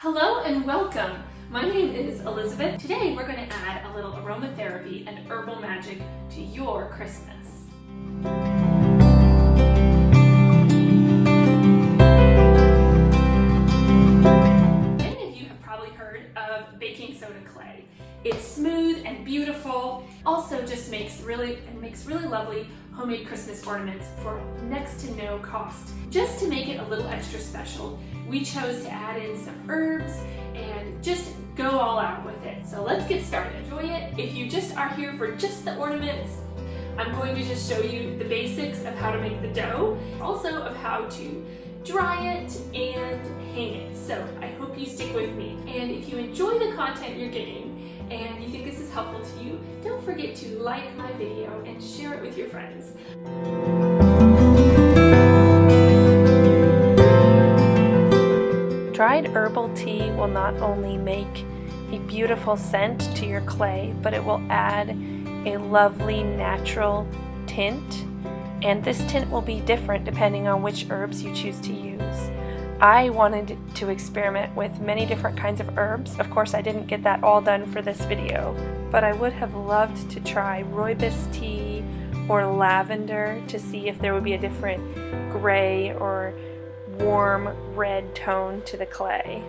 Hello and welcome. My name is Elizabeth. Today we're going to add a little aromatherapy and herbal magic to your Christmas. Many of you have probably heard of baking soda clay. It's smooth and beautiful. Also just makes really lovely homemade Christmas ornaments for next to no cost. Just to make it a little extra special, we chose to add in some herbs and just go all out with it. So let's get started. Enjoy it. If you just are here for just the ornaments, I'm going to just show you the basics of how to make the dough, also of how to dry it and hang it. So I hope you stick with me. And if you enjoy the content you're getting and you think this is helpful to you, don't forget to like my video and share it with your friends. Dried herbal tea will not only make a beautiful scent to your clay, but it will add a lovely natural tint, and this tint will be different depending on which herbs you choose to use. I wanted to experiment with many different kinds of herbs. Of course, I didn't get that all done for this video, but I would have loved to try rooibos tea or lavender to see if there would be a different gray or warm red tone to the clay.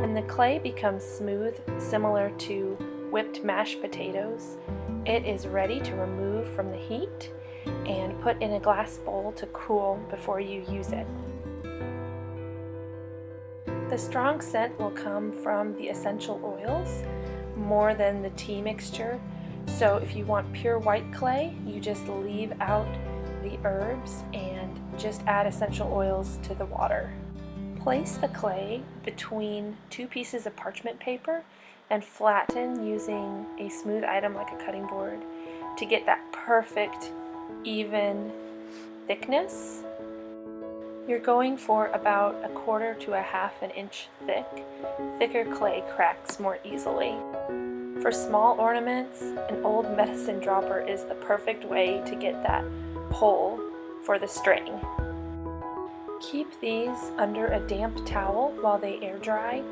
When the clay becomes smooth, similar to whipped mashed potatoes, it is ready to remove from the heat and put in a glass bowl to cool before you use it. The strong scent will come from the essential oils more than the tea mixture, so if you want pure white clay, you just leave out the herbs and just add essential oils to the water. Place the clay between two pieces of parchment paper and flatten using a smooth item like a cutting board to get that perfect even thickness. You're going for about 1/4 to 1/2 inch thick. Thicker clay cracks more easily. For small ornaments, an old medicine dropper is the perfect way to get that hole for the string. Keep these under a damp towel while they air dry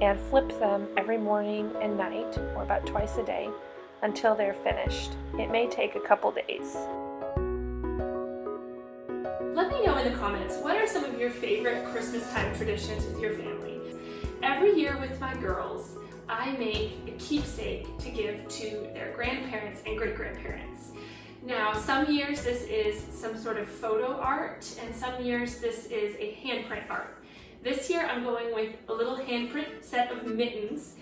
and flip them every morning and night, or about twice a day, until they're finished. It may take a couple days. Let me know in the comments, what are some of your favorite Christmas time traditions with your family? Every year with my girls, I make a keepsake to give to their grandparents and great-grandparents. Now, some years this is some sort of photo art, and some years this is a handprint art. This year I'm going with a little handprint set of mittens.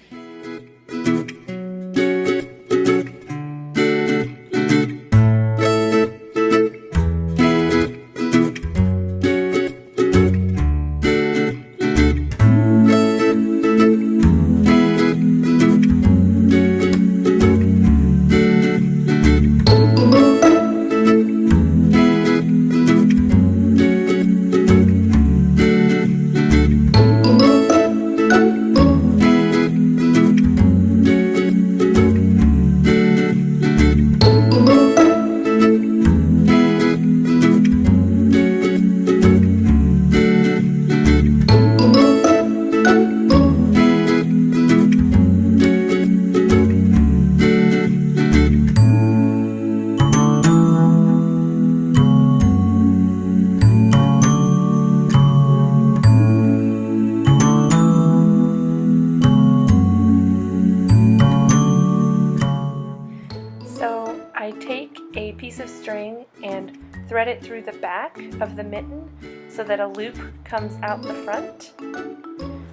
I take a piece of string and thread it through the back of the mitten so that a loop comes out the front.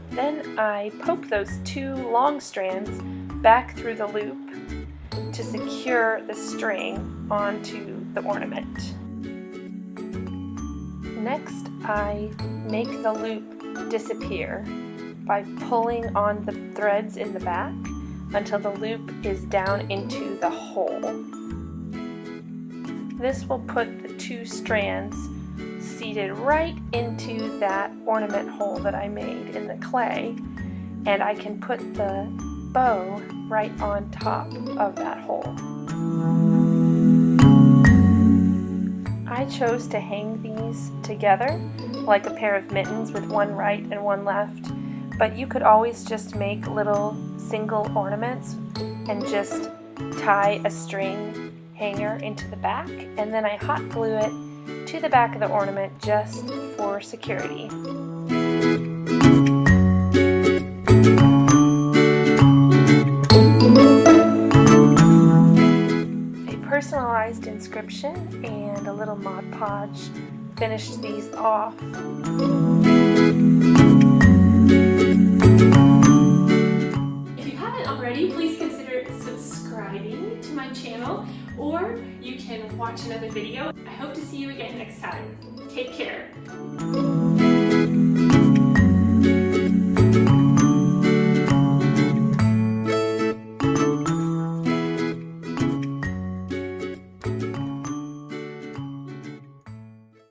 Then I poke those two long strands back through the loop to secure the string onto the ornament. Next, I make the loop disappear by pulling on the threads in the back until the loop is down into the hole. This will put the two strands seated right into that ornament hole that I made in the clay, and I can put the bow right on top of that hole. I chose to hang these together like a pair of mittens with one right and one left. But you could always just make little single ornaments and just tie a string hanger into the back, and then I hot glue it to the back of the ornament just for security. A personalized inscription and a little Mod Podge finished these off. Please consider subscribing to my channel, or you can watch another video. I hope to see you again next time. Take care.